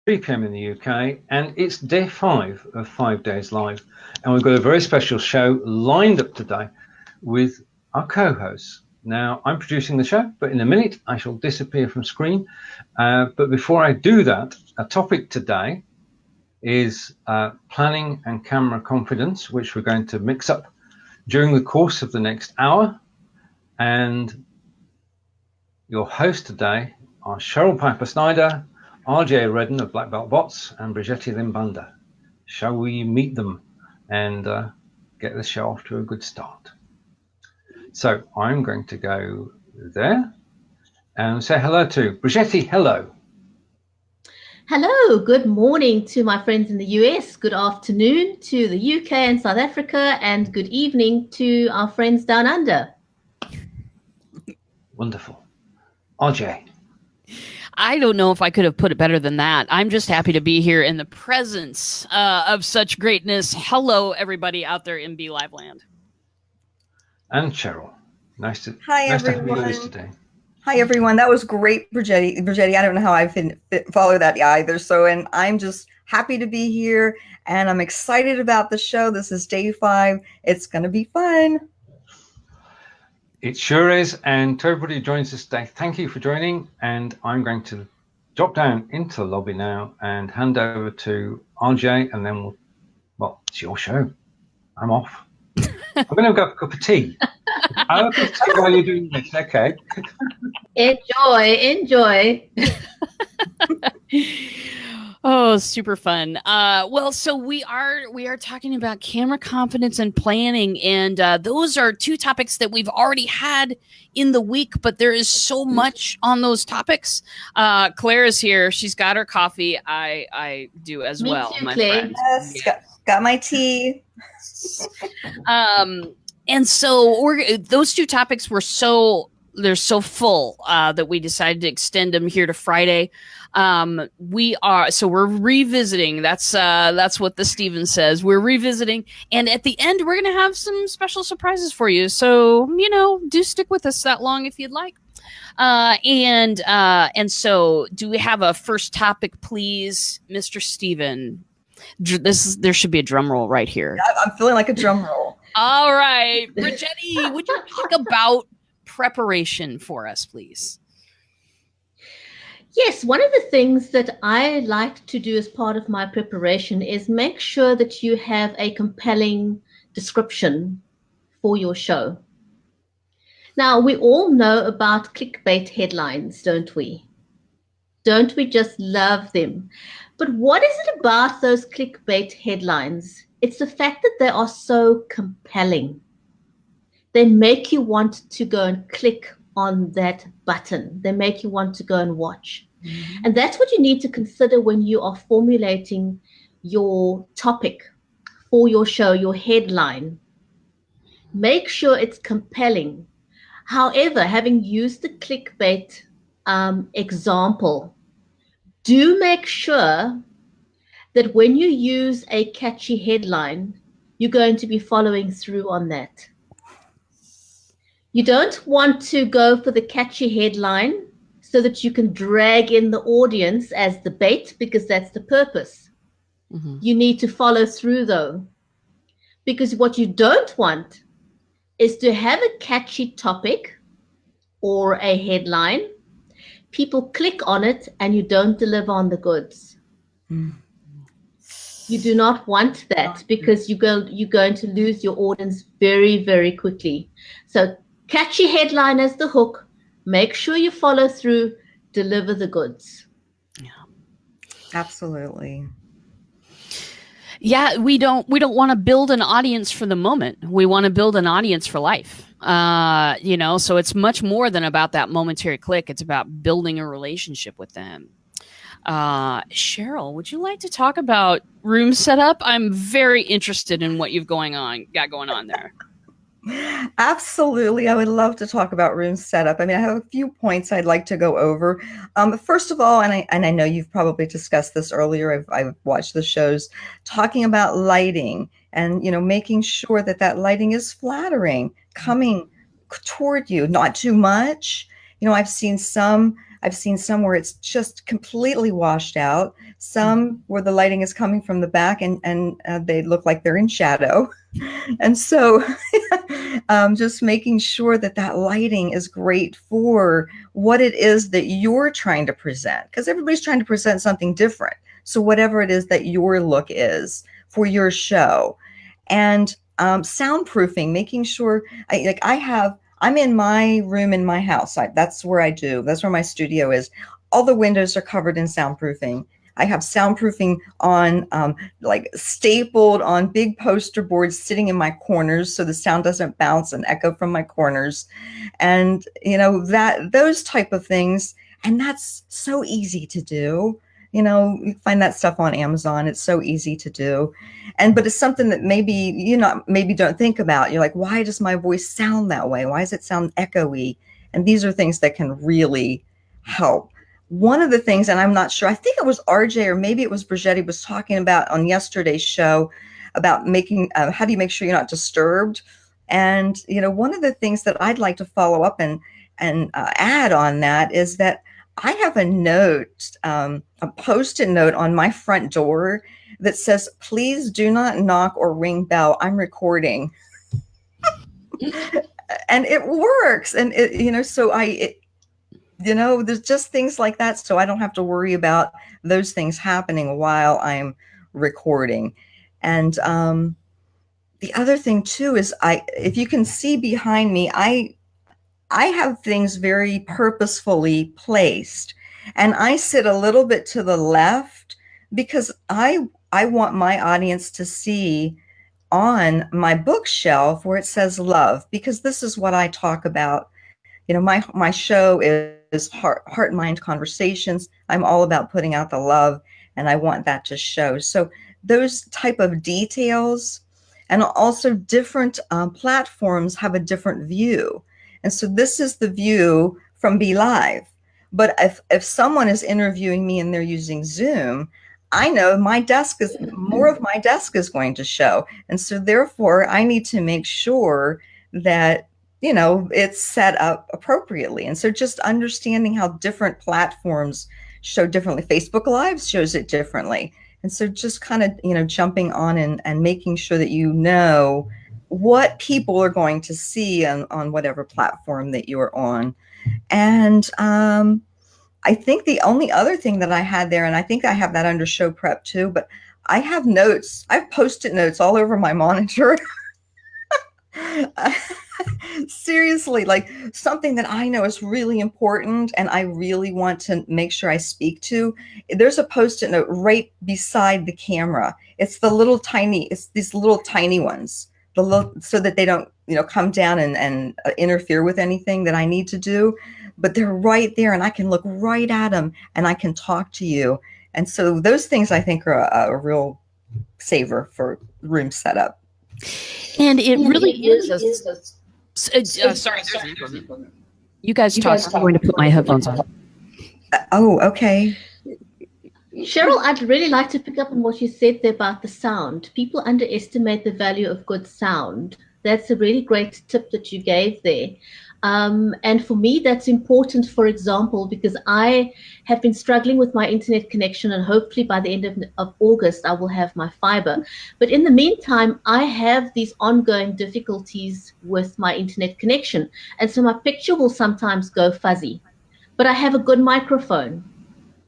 3 p.m. in the UK, and it's day 5 of 5 days live. And we've got a very special show lined up today with our co-hosts. Now, I'm producing the show, but in a minute I shall disappear from screen. But before I do that, a topic today is planning and camera confidence, which we're going to mix up during the course of the next hour. And your hosts today are Cheryl Piper-Snyder, RJ Redden of BLIFbot, and Bridgetti Banda. Shall we meet them and get the show off to a good start? So I'm going to go there and say hello to Bridgetti. Hello. Hello, good morning to my friends in the US, good afternoon to the UK and South Africa, and good evening to our friends down under. Wonderful. RJ. I don't know if I could have put it better than that. I'm just happy to be here in the presence of such greatness. Hello, everybody out there in BLIFe land. And Cheryl. Nice to everyone. have you with us today. Hi, everyone. That was great, Bridgetti. Bridgetti, I don't know how I can follow that either. So, and I'm just happy to be here, and I'm excited about the show. This is day 5. It's going to be fun. It sure is. And to everybody who joins us today, thank you for joining. And I'm going to drop down into the lobby now and hand over to RJ, and then it's your show. I'm off. I'm going to go have a cup of tea. I'll have a cup of tea while you're doing this. Okay. Enjoy. Oh, super fun. Well, so we are talking about camera confidence and planning, and those are 2 topics that we've already had in the week, but there is so much on those topics. Claire is here. She's got her coffee. I do as well. Me too, my Claire. friend. Yes, got my tea. And so those 2 topics were they're so full that we decided to extend them here to Friday. We're revisiting. That's what the Steven says. We're revisiting, and at the end we're gonna have some special surprises for you. So do stick with us that long if you'd like. And so do we have a first topic, please, Mr. Steven? There should be a drum roll right here. I'm feeling like a drum roll. All right, Bridgetti, would you talk about preparation for us, please? Yes, one of the things that I like to do as part of my preparation is make sure that you have a compelling description for your show. Now, we all know about clickbait headlines, don't we? Don't we just love them? But what is it about those clickbait headlines? It's the fact that they are so compelling. They make you want to go and click on that button. They make you want to go and watch. Mm-hmm. And that's what you need to consider when you are formulating your topic for your show, your headline. Make sure it's compelling. However, having used the clickbait example, do make sure that when you use a catchy headline, you're going to be following through on that. You don't want to go for the catchy headline so that you can drag in the audience as the bait, because that's the purpose. Mm-hmm. You need to follow through, though, because what you don't want is to have a catchy topic or a headline, people click on it, and you don't deliver on the goods. Mm. You do not want that, because you're going to lose your audience very, very quickly. So catchy headline as the hook, make sure you follow through, deliver the goods. Yeah, absolutely. Yeah, we don't want to build an audience for the moment. We want to build an audience for life. So it's much more than about that momentary click. It's about building a relationship with them. Cheryl, would you like to talk about room setup? I'm very interested in what you've got going on there. Absolutely. I would love to talk about room setup. I mean, I have a few points I'd like to go over. First of all, and I know you've probably discussed this earlier, I've watched the shows, talking about lighting and, making sure that lighting is flattering, coming toward you, not too much. I've seen some I've seen some where it's just completely washed out. Some where the lighting is coming from the back and they look like they're in shadow. And so just making sure that that lighting is great for what it is that you're trying to present, because everybody's trying to present something different. So whatever it is that your look is for your show. And soundproofing, making sure I'm in my room in my house. That's where my studio is. All the windows are covered in soundproofing. I have soundproofing on, like stapled on big poster boards sitting in my corners so the sound doesn't bounce and echo from my corners. And, those type of things. And that's so easy to do. You find that stuff on Amazon. It's so easy to do. But it's something that maybe don't think about. You're like, why does my voice sound that way? Why does it sound echoey? And these are things that can really help. One of the things, and I'm not sure, I think it was RJ or maybe it was Bridgetti was talking about on yesterday's show about making, how do you make sure you're not disturbed? And, one of the things that I'd like to follow up and add on that is that I have a note, a Post-it note on my front door that says, please do not knock or ring bell. I'm recording. And it works. And there's just things like that. So I don't have to worry about those things happening while I'm recording. And the other thing too is if you can see behind me, I have things very purposefully placed, and I sit a little bit to the left because I want my audience to see on my bookshelf where it says love, because this is what I talk about. My show is heart mind conversations. I'm all about putting out the love, and I want that to show. So those type of details, and also different platforms have a different view. And so this is the view from BLIFe. But if someone is interviewing me and they're using Zoom, I know more of my desk is going to show. And so therefore I need to make sure that, it's set up appropriately. And so just understanding how different platforms show differently. Facebook Live shows it differently. And so just kind of, jumping on and making sure that what people are going to see on whatever platform that you're on. And I think the only other thing that I had there, and I think I have that under show prep too, but I have notes. I've Post-it notes all over my monitor. Seriously, like something that I know is really important and I really want to make sure I speak to. There's a Post-it note right beside the camera. It's these little tiny ones, so that they don't, come down and interfere with anything that I need to do. But they're right there and I can look right at them and I can talk to you. And so those things I think are a real saver for room setup. And it really is sorry. You guys talk. I'm going to put my headphones on. Oh, okay. Cheryl, I'd really like to pick up on what you said there about the sound. People underestimate the value of good sound. That's a really great tip that you gave there. And for me, that's important, for example, because I have been struggling with my internet connection, and hopefully by the end of August, I will have my fiber. But in the meantime, I have these ongoing difficulties with my internet connection. And so my picture will sometimes go fuzzy, but I have a good microphone.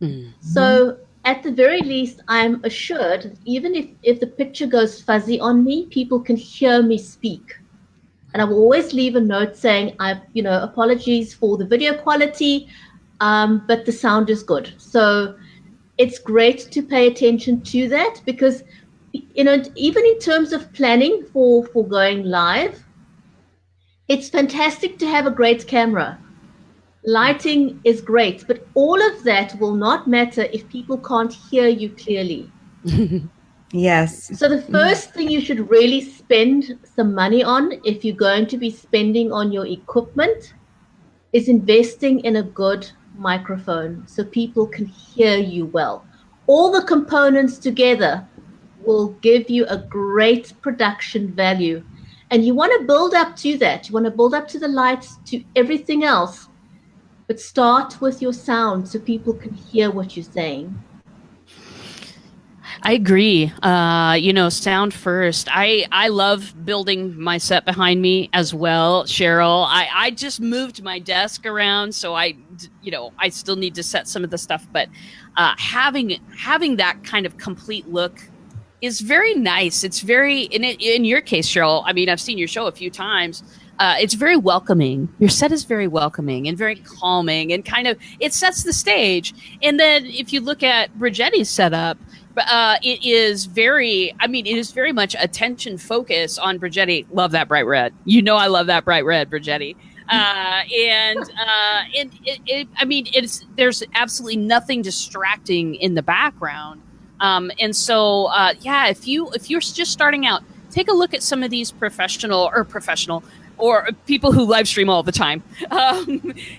Mm-hmm. So at the very least, I'm assured, even if the picture goes fuzzy on me, people can hear me speak. And I will always leave a note saying, apologies for the video quality, but the sound is good. So it's great to pay attention to that because, even in terms of planning for going live, it's fantastic to have a great camera. Lighting is great, but all of that will not matter if people can't hear you clearly. Yes. So the first thing you should really spend some money on, if you're going to be spending on your equipment, is investing in a good microphone so people can hear you well. All the components together will give you a great production value. And you want to build up to that. You want to build up to the lights, to everything else. but start with your sound so people can hear what you're saying. I agree. Sound first. I love building my set behind me as well, Cheryl. I just moved my desk around, so I still need to set some of the stuff, but having that kind of complete look is very nice. It's very, in your case, Cheryl, I mean, I've seen your show a few times. It's very welcoming. Your set is very welcoming and very calming, and kind of, it sets the stage. And then if you look at Bridgetti's setup, it is very much attention focus on Bridgetti. Love that bright red. You know, I love that bright red, Bridgetti. There's absolutely nothing distracting in the background. If you're just starting out, take a look at some of these professional or people who live stream all the time.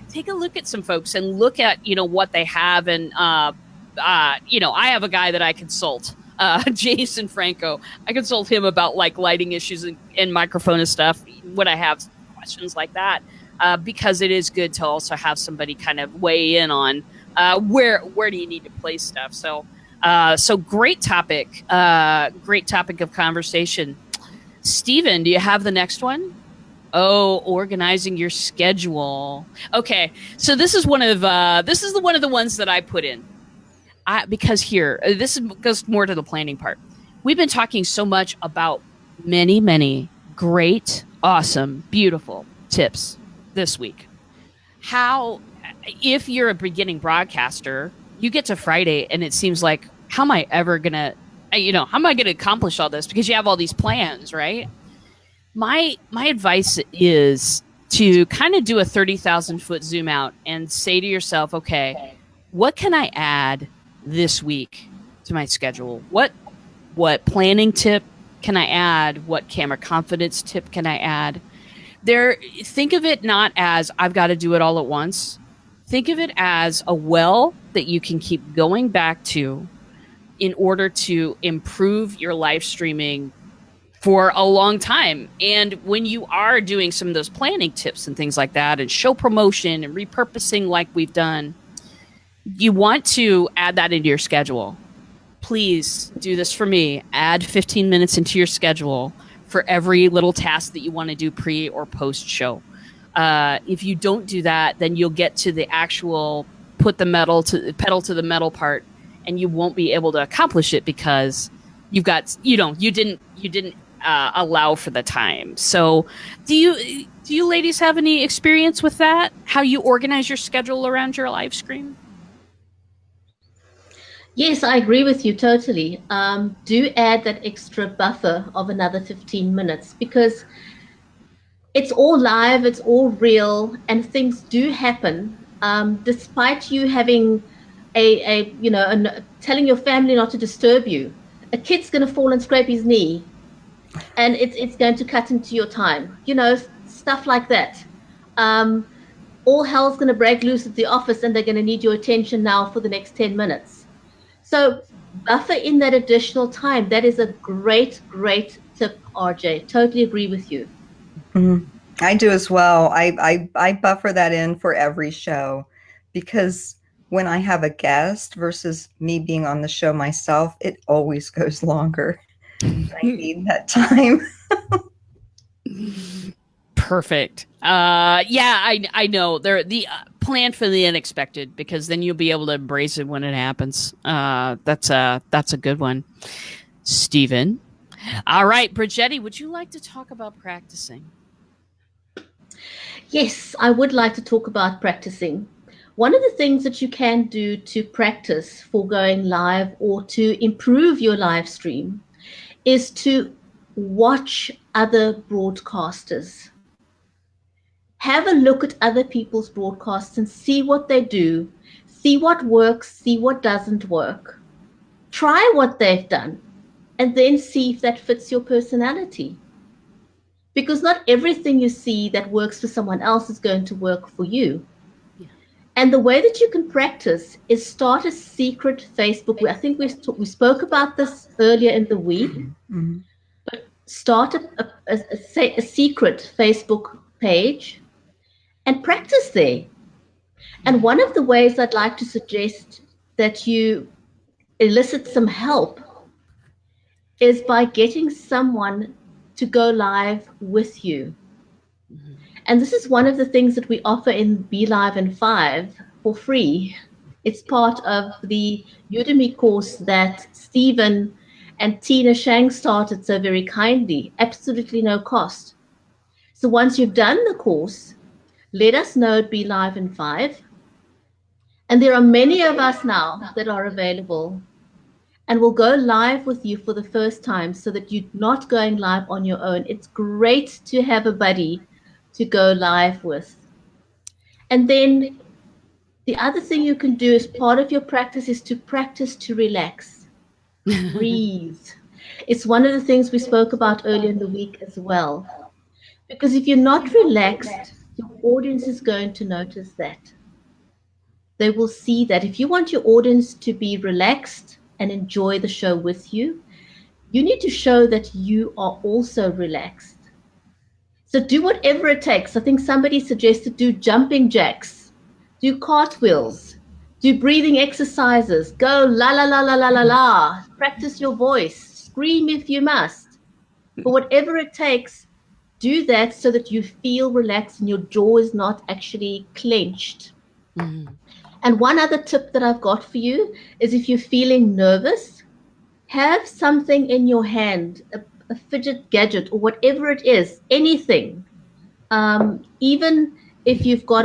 Take a look at some folks and look at, what they have. And, I have a guy that I consult, Jason Franco. I consult him about like lighting issues and microphone and stuff when I have questions like that, because it is good to also have somebody kind of weigh in on where do you need to place stuff. So great topic of conversation. Steven, do you have the next one? Oh, organizing your schedule. Okay, so this is one of the ones that I put in. Because here, this goes more to the planning part. We've been talking so much about many, many great, awesome, beautiful tips this week. How, if you're a beginning broadcaster, you get to Friday and it seems like, how am I ever going to, how am I going to accomplish all this? Because you have all these plans, right? My advice is to kind of do a 30,000 foot zoom out and say to yourself, okay, what can I add this week to my schedule? What planning tip can I add? What camera confidence tip can I add? Think of it not as I've got to do it all at once. Think of it as a well that you can keep going back to in order to improve your live streaming for a long time. And when you are doing some of those planning tips and things like that, and show promotion and repurposing like we've done, you want to add that into your schedule. Please do this for me. Add 15 minutes into your schedule for every little task that you want to do pre or post show. If you don't do that, then you'll get to the actual put the pedal to the metal part, and you won't be able to accomplish it because you didn't allow for the time. So do you ladies have any experience with that? How you organize your schedule around your live stream? Yes, I agree with you totally. Do add that extra buffer of another 15 minutes, because it's all live, it's all real, and things do happen. Despite you having telling your family not to disturb you, a kid's going to fall and scrape his knee, and it's going to cut into your time. Stuff like that. All hell's going to break loose at the office, and they're going to need your attention now for the next 10 minutes. So buffer in that additional time. That is a great, great tip, RJ. Totally agree with you. Mm-hmm. I do as well. I buffer that in for every show, because when I have a guest versus me being on the show myself, it always goes longer. I need that time. Perfect. I know. The plan for the unexpected, because then you'll be able to embrace it when it happens. That's a good one. Steven. All right, Bridgetti, would you like to talk about practicing? Yes, I would like to talk about practicing. One of the things that you can do to practice for going live or to improve your live stream is to watch other broadcasters. Have a look at other people's broadcasts and see what they do, see what works, see what doesn't work. Try what they've done, and then see if that fits your personality. Because not everything you see that works for someone else is going to work for you. Yeah. And the way that you can practice is start a secret Facebook. I think we spoke about this earlier in the week. Mm-hmm. But start a secret Facebook page and practice there. And one of the ways I'd like to suggest that you elicit some help is by getting someone to go live with you. And this is one of the things that we offer in BLive and 5 for free. It's part of the Udemy course that Steven and Tina Shang started so very kindly, absolutely no cost. So once you've done the course, let us know at BLive and 5. And there are many of us now that are available. And we'll go live with you for the first time so that you're not going live on your own. It's great to have a buddy to go live with. And then the other thing you can do as part of your practice is to practice to relax. Breathe. It's one of the things we spoke about earlier in the week as well. Because if you're not relaxed, your audience is going to notice that. They will see that. If you want your audience to be relaxed and enjoy the show with you, you need to show that you are also relaxed. So do whatever it takes. I think somebody suggested do jumping jacks, do cartwheels, do breathing exercises, go la la la la la la la, practice your voice, scream if you must. But whatever it takes, do that so that you feel relaxed and your jaw is not actually clenched. Mm-hmm. And one other tip that I've got for you is if you're feeling nervous, have something in your hand, a fidget gadget or whatever it is, anything. Even if you've got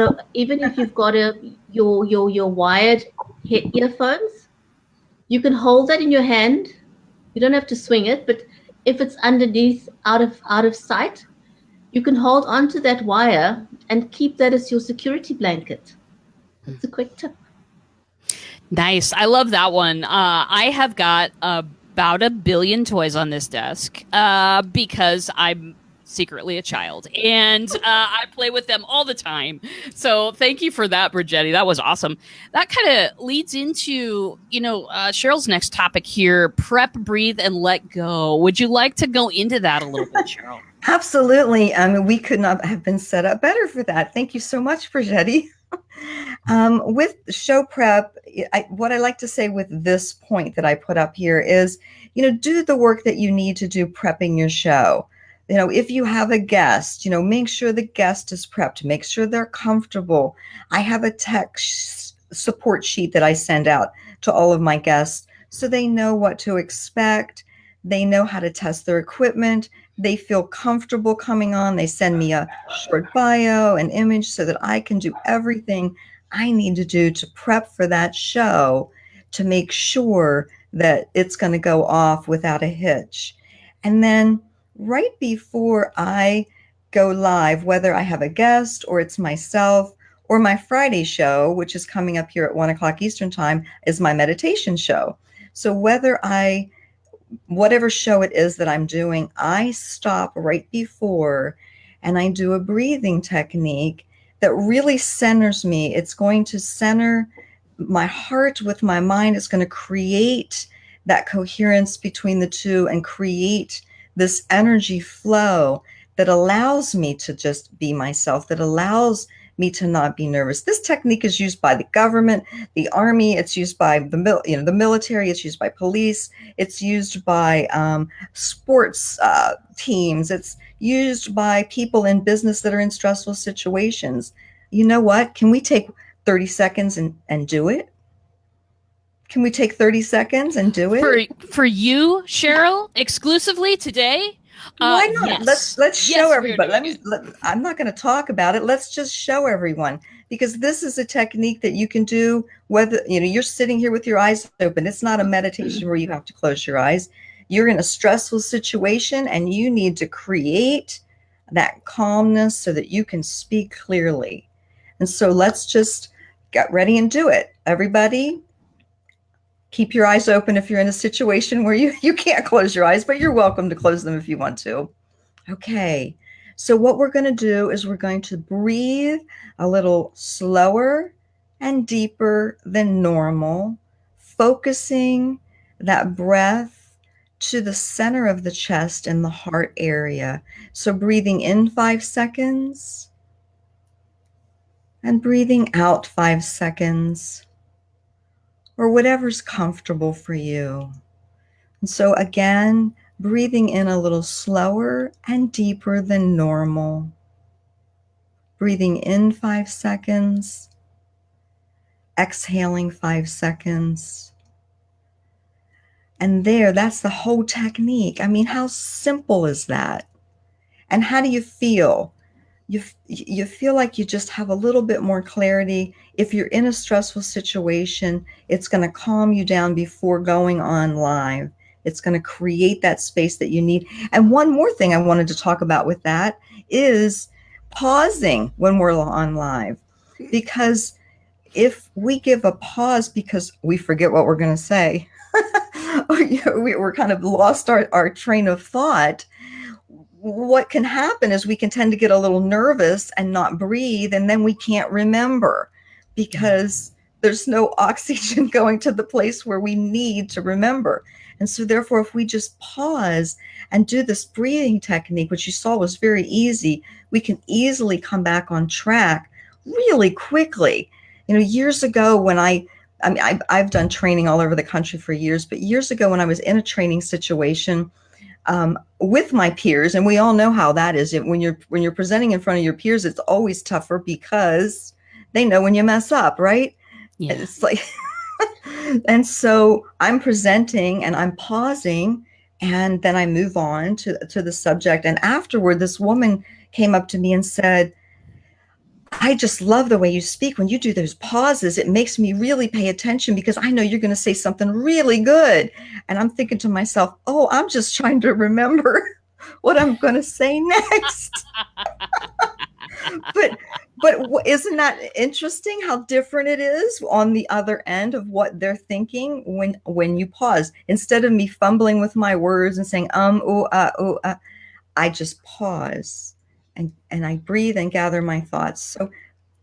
your wired earphones, you can hold that in your hand. You don't have to swing it, but if it's underneath, out of sight, you can hold onto that wire and keep that as your security blanket. It's a quick tip. Nice. I love that one. I have got about 1 billion toys on this desk because I'm secretly a child and I play with them all the time. So thank you for that, Bridgetti. That was awesome. That kind of leads into, Cheryl's next topic here, prep, breathe, and let go. Would you like to go into that a little bit, Cheryl? Absolutely. I mean, we could not have been set up better for that. Thank you so much, Bridgetti. With show prep, what I like to say with this point that I put up here is, do the work that you need to do prepping your show. If you have a guest, make sure the guest is prepped, make sure they're comfortable. I have a tech support sheet that I send out to all of my guests so they know what to expect. They know how to test their equipment. They feel comfortable coming on. They send me a short bio, an image so that I can do everything I need to do to prep for that show to make sure that it's going to go off without a hitch. And then right before I go live, whether I have a guest or it's myself or my Friday show, which is coming up here at 1:00 Eastern time, is my meditation show. So whatever show it is that I'm doing, I stop right before and I do a breathing technique that really centers me. It's going to center my heart with my mind. It's going to create that coherence between the two and create this energy flow that allows me to just be myself, that allows me to not be nervous. This technique is used by the government, the army. It's used by the military. It's used by police. It's used by sports teams. It's used by people in business that are in stressful situations. You know what? Can we take 30 seconds and do it? Can we take 30 seconds and do it? For you, Cheryl, exclusively today? Why not? Yes. Let's show everybody. I'm not going to talk about it. Let's just show everyone, because this is a technique that you can do whether you're sitting here with your eyes open. It's not a meditation where you have to close your eyes. You're in a stressful situation and you need to create that calmness so that you can speak clearly. And so let's just get ready and do it. Everybody, keep your eyes open if you're in a situation where you can't close your eyes, but you're welcome to close them if you want to. Okay, so what we're going to do is we're going to breathe a little slower and deeper than normal, focusing that breath to the center of the chest and the heart area. So breathing in 5 seconds and breathing out 5 seconds, or whatever's comfortable for you. And so again, breathing in a little slower and deeper than normal. Breathing in 5 seconds, exhaling 5 seconds. And that's the whole technique. I mean, how simple is that? And how do you feel? You feel like you just have a little bit more clarity. If you're in a stressful situation, it's going to calm you down before going on live. It's going to create that space that you need. And one more thing I wanted to talk about with that is pausing when we're on live. Because if we give a pause because we forget what we're going to say, we're kind of lost our train of thought, what can happen is we can tend to get a little nervous and not breathe, and then we can't remember because there's no oxygen going to the place where we need to remember. And so therefore, if we just pause and do this breathing technique, which you saw was very easy, we can easily come back on track really quickly. You know, years ago when I've done training all over the country for years, but years ago when I was in a training situation with my peers, and we all know how that is. When you're presenting in front of your peers, it's always tougher because they know when you mess up, right? Yeah. It's like, and so I'm presenting and I'm pausing, and then I move on to the subject. And afterward, this woman came up to me and said, I just love the way you speak. When you do those pauses, it makes me really pay attention because I know you're going to say something really good. And I'm thinking to myself, oh, I'm just trying to remember what I'm going to say next. But isn't that interesting how different it is on the other end of what they're thinking when you pause? Instead of me fumbling with my words and saying, I just pause. And I breathe and gather my thoughts. So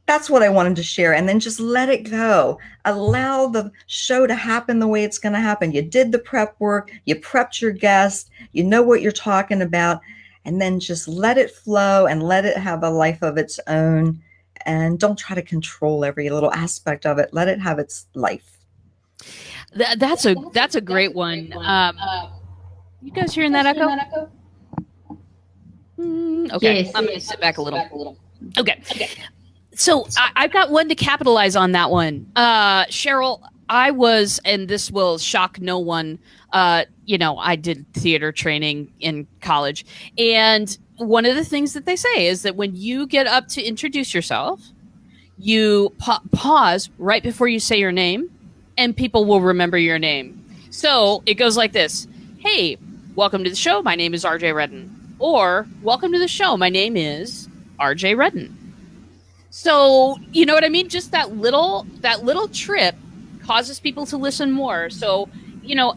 that's what I wanted to share. And then just let it go. Allow the show to happen the way it's going to happen. You did the prep work. You prepped your guest. You know what you're talking about. And then just let it flow and let it have a life of its own. And don't try to control every little aspect of it. Let it have its life. That's a great one. You guys hearing that echo? Okay, yes, I'm going to sit back a little. Okay. So I've got one to capitalize on that one. Cheryl, I was, and this will shock no one, I did theater training in college. And one of the things that they say is that when you get up to introduce yourself, you pause right before you say your name, and people will remember your name. So it goes like this. Hey, welcome to the show. My name is RJ Redden. Or, welcome to the show. My name is RJ Redden. So, you know what I mean? Just that little trip causes people to listen more. So,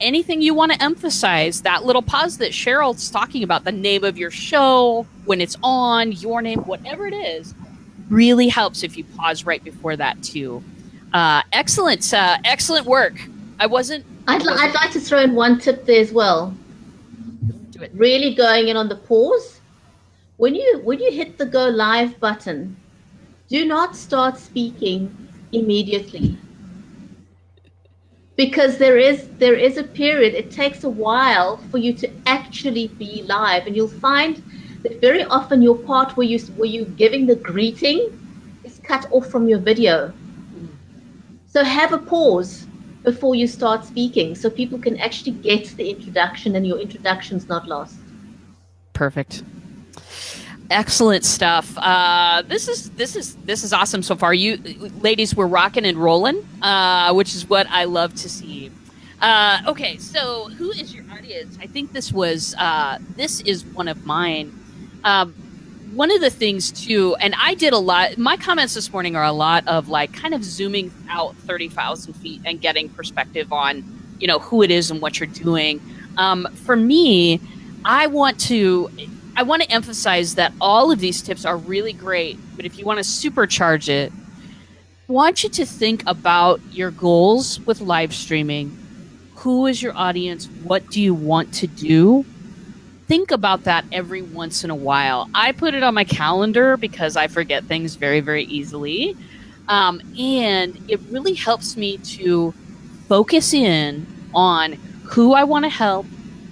anything you want to emphasize, that little pause that Cheryl's talking about, the name of your show, when it's on, your name, whatever it is, really helps if you pause right before that too. Excellent work. I'd like to throw in one tip there as well. Really going in on the pause. When you hit the go live button, do not start speaking immediately, because there is a period. It takes a while for you to actually be live, and you'll find that very often your part where you giving the greeting is cut off from your video. So have a pause before you start speaking, so people can actually get the introduction and your introduction's not lost. Perfect. Excellent stuff. This is awesome so far. You ladies were rocking and rolling, which is what I love to see. Okay, so who is your audience? I think this is one of mine. One of the things too, and I did a lot, my comments this morning are a lot of like kind of zooming out 30,000 feet and getting perspective on, who it is and what you're doing. For me, I want to emphasize that all of these tips are really great, but if you want to supercharge it, I want you to think about your goals with live streaming. Who is your audience? What do you want to do? Think about that every once in a while. I put it on my calendar because I forget things very, very easily. And it really helps me to focus in on who I want to help,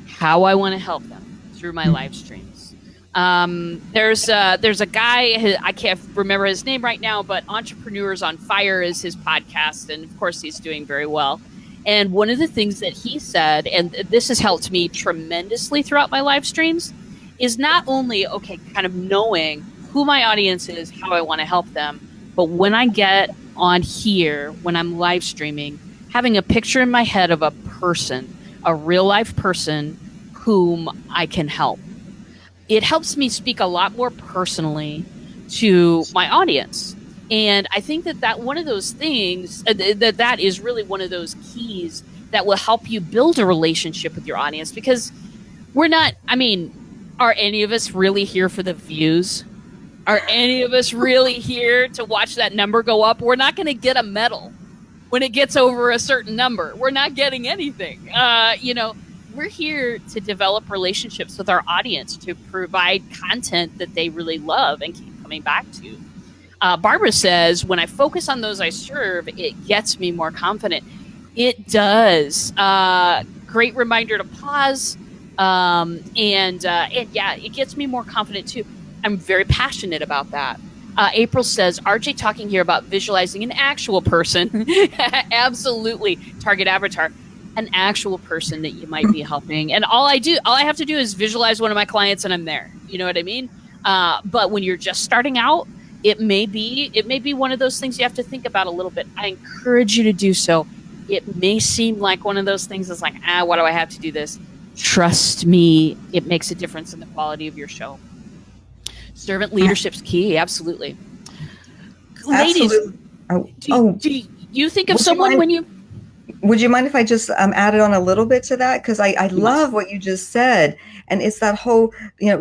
how I want to help them through my live streams. There's a guy, I can't remember his name right now, but Entrepreneurs on Fire is his podcast, and of course he's doing very well. And one of the things that he said, and this has helped me tremendously throughout my live streams, is not only, okay, kind of knowing who my audience is, how I want to help them, but when I get on here, when I'm live streaming, having a picture in my head of a person, a real life person whom I can help. It helps me speak a lot more personally to my audience. And I think that one of those things, that is really one of those keys that will help you build a relationship with your audience, because we're not, I mean, are any of us really here for the views? Are any of us really here to watch that number go up? We're not going to get a medal when it gets over a certain number. We're not getting anything. We're here to develop relationships with our audience, to provide content that they really love and keep coming back to. Barbara says, when I focus on those I serve, it gets me more confident. It does. Great reminder to pause. And yeah, it gets me more confident too. I'm very passionate about that. April says, RJ talking here about visualizing an actual person. Absolutely. Target avatar. An actual person that you might be helping. And all I have to do is visualize one of my clients and I'm there. You know what I mean? But when you're just starting out, it may be one of those things you have to think about a little bit. I encourage you to do so. It may seem like one of those things that's like, why do I have to do this? Trust me, it makes a difference in the quality of your show. Servant leadership's key. Absolutely. Ladies, do you think of someone when you... Would you mind if I just added on a little bit to that? Because I love what you just said. And it's that whole,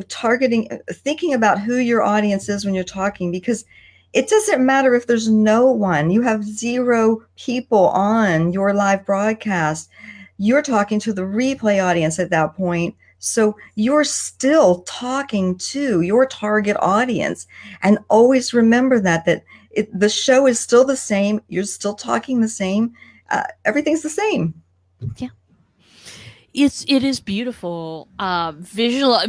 targeting, thinking about who your audience is when you're talking, because it doesn't matter if there's no one. You have 0 people on your live broadcast. You're talking to the replay audience at that point. So you're still talking to your target audience. And always remember that the show is still the same. You're still talking the same. Everything's the same. Yeah. It is beautiful. Visual,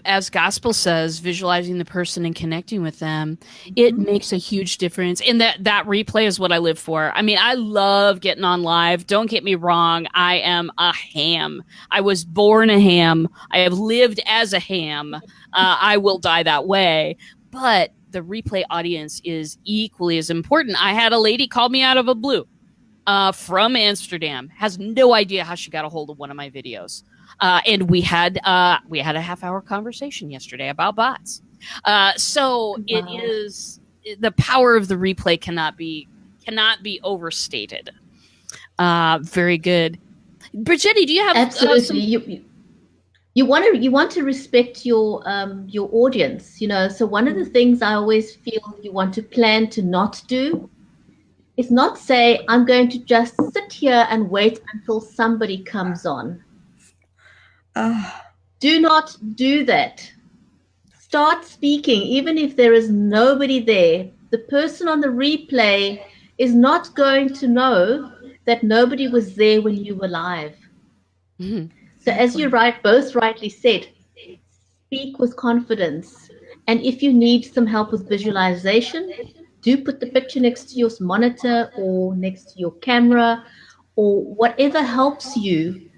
as gospel says, visualizing the person and connecting with them, it makes a huge difference. And that replay is what I live for. I mean, I love getting on live. Don't get me wrong. I am a ham. I was born a ham. I have lived as a ham. I will die that way. But the replay audience is equally as important. I had a lady call me out of a blue. From Amsterdam, has no idea how she got a hold of one of my videos, and we had a half-hour conversation yesterday about bots. So wow. It is the power of the replay cannot be overstated. Very good, Bridgetti. Do you have absolutely? You want to respect your audience. So one of the things I always feel you want to plan to not do. It's not say, I'm going to just sit here and wait until somebody comes on. Do not do that. Start speaking, even if there is nobody there. The person on the replay is not going to know that nobody was there when you were live. Mm-hmm. So as you both rightly said, speak with confidence. And if you need some help with visualization, do put the picture next to your monitor or next to your camera or whatever helps you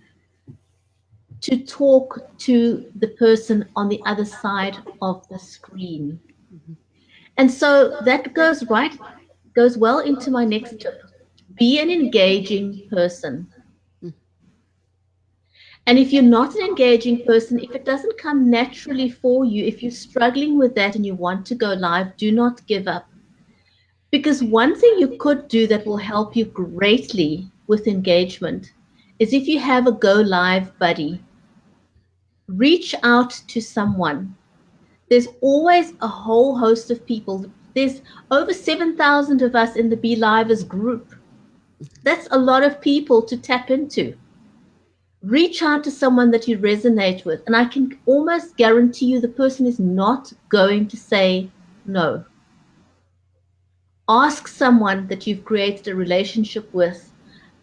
to talk to the person on the other side of the screen. Mm-hmm. And so that goes well into my next tip. Be an engaging person. Mm-hmm. And if you're not an engaging person, if it doesn't come naturally for you, if you're struggling with that and you want to go live, do not give up. Because one thing you could do that will help you greatly with engagement is if you have a go live buddy, reach out to someone. There's always a whole host of people. There's over 7,000 of us in the BLIVers group. That's a lot of people to tap into. Reach out to someone that you resonate with. And I can almost guarantee you the person is not going to say no. Ask someone that you've created a relationship with.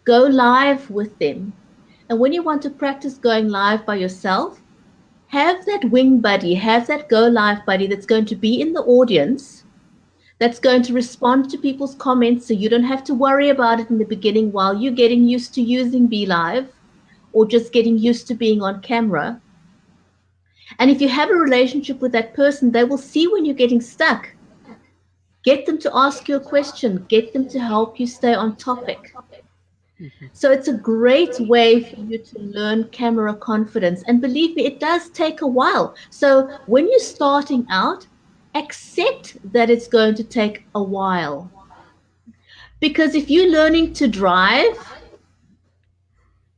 Go live with them. And when you want to practice going live by yourself, have that wing buddy, have that go live buddy that's going to be in the audience, that's going to respond to people's comments so you don't have to worry about it in the beginning while you're getting used to using BLive or just getting used to being on camera. And if you have a relationship with that person, they will see when you're getting stuck. Get them to ask you a question. Get them to help you stay on topic. So it's a great way for you to learn camera confidence. And believe me, it does take a while. So when you're starting out, accept that it's going to take a while. Because if you're learning to drive,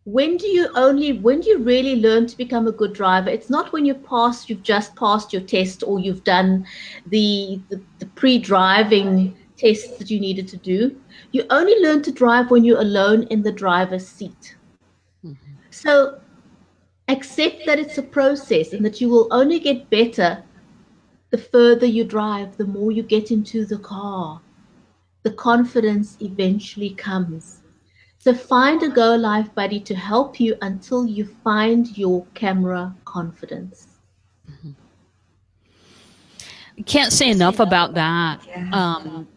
when do you really learn to become a good driver? It's not when you've just passed your test or you've done the pre-driving tests that you needed to do. You only learn to drive when you're alone in the driver's seat. Mm-hmm. So accept that it's a process and that you will only get better the further you drive, the more you get into the car. The confidence eventually comes. So find a go live buddy to help you until you find your camera confidence. Mm-hmm. Can't say enough about that.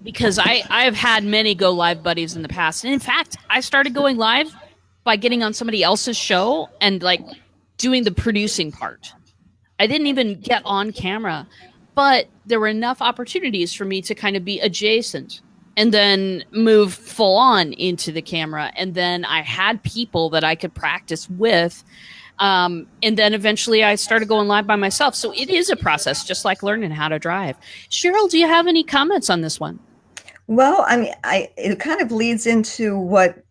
Because I've had many go live buddies in the past. And in fact, I started going live by getting on somebody else's show and like doing the producing part. I didn't even get on camera, but there were enough opportunities for me to kind of be adjacent and then move full on into the camera. And then I had people that I could practice with. And then eventually I started going live by myself. So it is a process, just like learning how to drive. Cheryl, do you have any comments on this one? Well, I mean, it kind of leads into what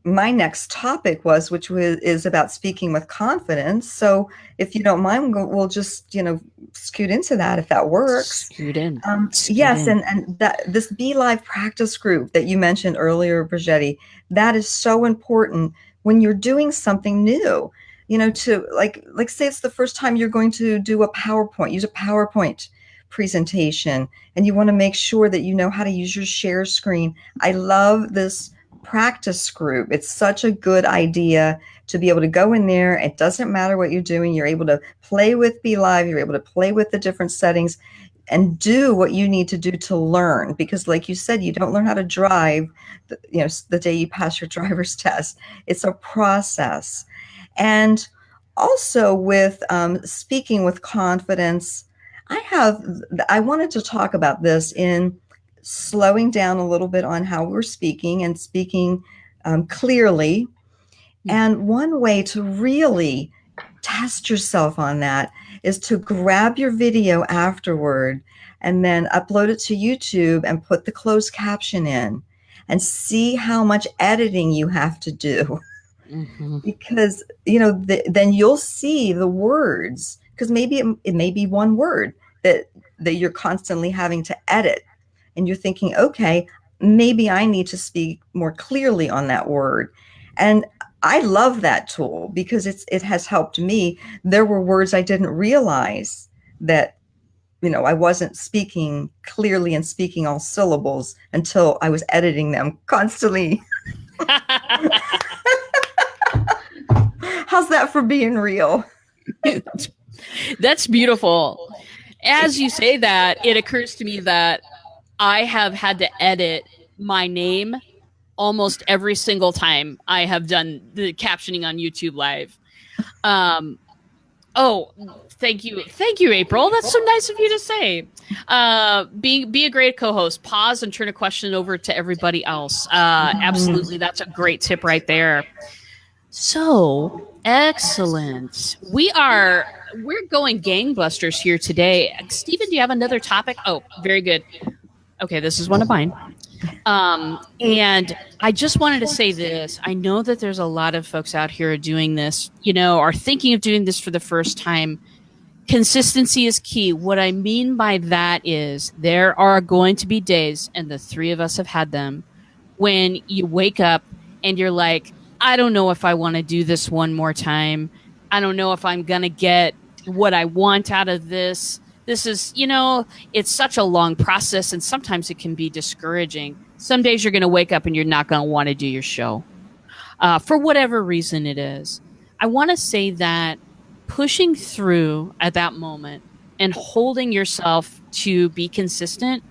my next topic was, which is about speaking with confidence. So if you don't mind, we'll just, scoot into that if that works. Scoot in. Yes. And that this BLive practice group that you mentioned earlier, Bridgetti, that is so important when you're doing something new, to like say it's the first time you're going to do a PowerPoint, use a PowerPoint presentation, and you want to make sure that you know how to use your share screen. I love this practice group. It's such a good idea to be able to go in there. It doesn't matter what you're doing. You're able to play with BLive. You're able to play with the different settings and do what you need to do to learn. Because like you said, you don't learn how to drive, the day you pass your driver's test. It's a process. And also with speaking with confidence, I wanted to talk about this in slowing down a little bit on how we're speaking and speaking clearly. And one way to really test yourself on that is to grab your video afterward and then upload it to YouTube and put the closed caption in and see how much editing you have to do. Mm-hmm. Because, then you'll see the words, because maybe it may be one word that you're constantly having to edit. And you're thinking, okay, maybe I need to speak more clearly on that word. And I love that tool because it has helped me. There were words I didn't realize that, I wasn't speaking clearly and speaking all syllables until I was editing them constantly. How's that for being real? That's beautiful. As you say that, it occurs to me that I have had to edit my name almost every single time I have done the captioning on YouTube Live. Thank you, April. That's so nice of you to say. Be a great co-host. Pause and turn a question over to everybody else. Absolutely, that's a great tip right there. So excellent. We're going gangbusters here today. Steven, do you have another topic? Oh, very good. Okay, this is one of mine. And I just wanted to say this. I know that there's a lot of folks out here doing this, are thinking of doing this for the first time. Consistency is key. What I mean by that is there are going to be days, and the three of us have had them, when you wake up and you're like, I don't know if I want to do this one more time. I don't know if I'm going to get what I want out of this. This is, it's such a long process, and sometimes it can be discouraging. Some days you're going to wake up and you're not going to want to do your show for whatever reason it is. I want to say that pushing through at that moment and holding yourself to be consistent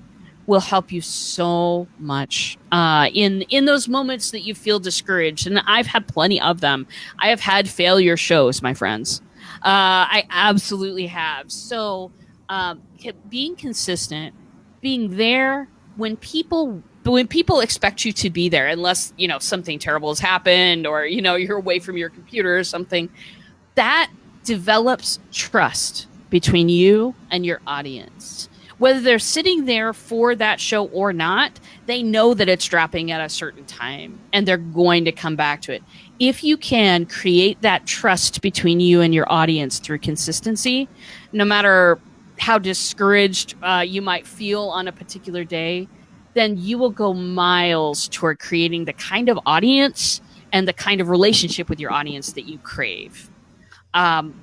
will help you so much in those moments that you feel discouraged. And I've had plenty of them. I have had failure shows, my friends. I absolutely have. So being consistent, being there when people expect you to be there, unless, something terrible has happened or, you're away from your computer or something, that develops trust between you and your audience. Whether they're sitting there for that show or not, they know that it's dropping at a certain time and they're going to come back to it. If you can create that trust between you and your audience through consistency, no matter how discouraged you might feel on a particular day, then you will go miles toward creating the kind of audience and the kind of relationship with your audience that you crave.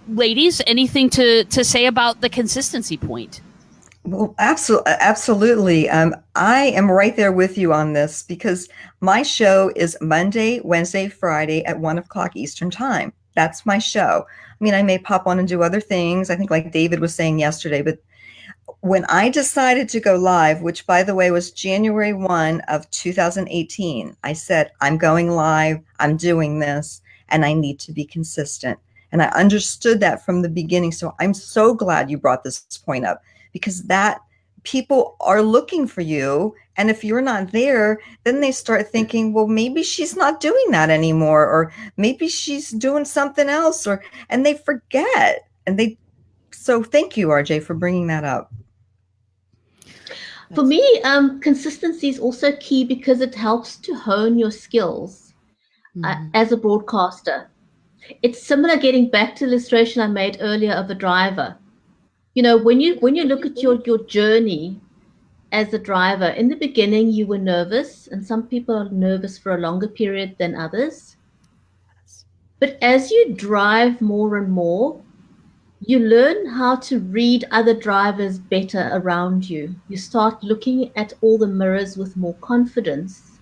Ladies, anything to say about the consistency point? Well, absolutely. I am right there with you on this because my show is Monday, Wednesday, Friday at 1:00 Eastern time. That's my show. I mean, I may pop on and do other things. I think like David was saying yesterday, but when I decided to go live, which by the way was January 1 of 2018, I said, I'm going live, I'm doing this, and I need to be consistent. And I understood that from the beginning. So I'm so glad you brought this point up, because that people are looking for you. And if you're not there, then they start thinking, well, maybe she's not doing that anymore, or maybe she's doing something else, and they forget. So thank you, RJ, for bringing that up. For me, consistency is also key because it helps to hone your skills as a broadcaster. It's similar, getting back to the illustration I made earlier of a driver. When you look at your journey as a driver, in the beginning you were nervous, and some people are nervous for a longer period than others. But as you drive more and more, you learn how to read other drivers better around you. You start looking at all the mirrors with more confidence.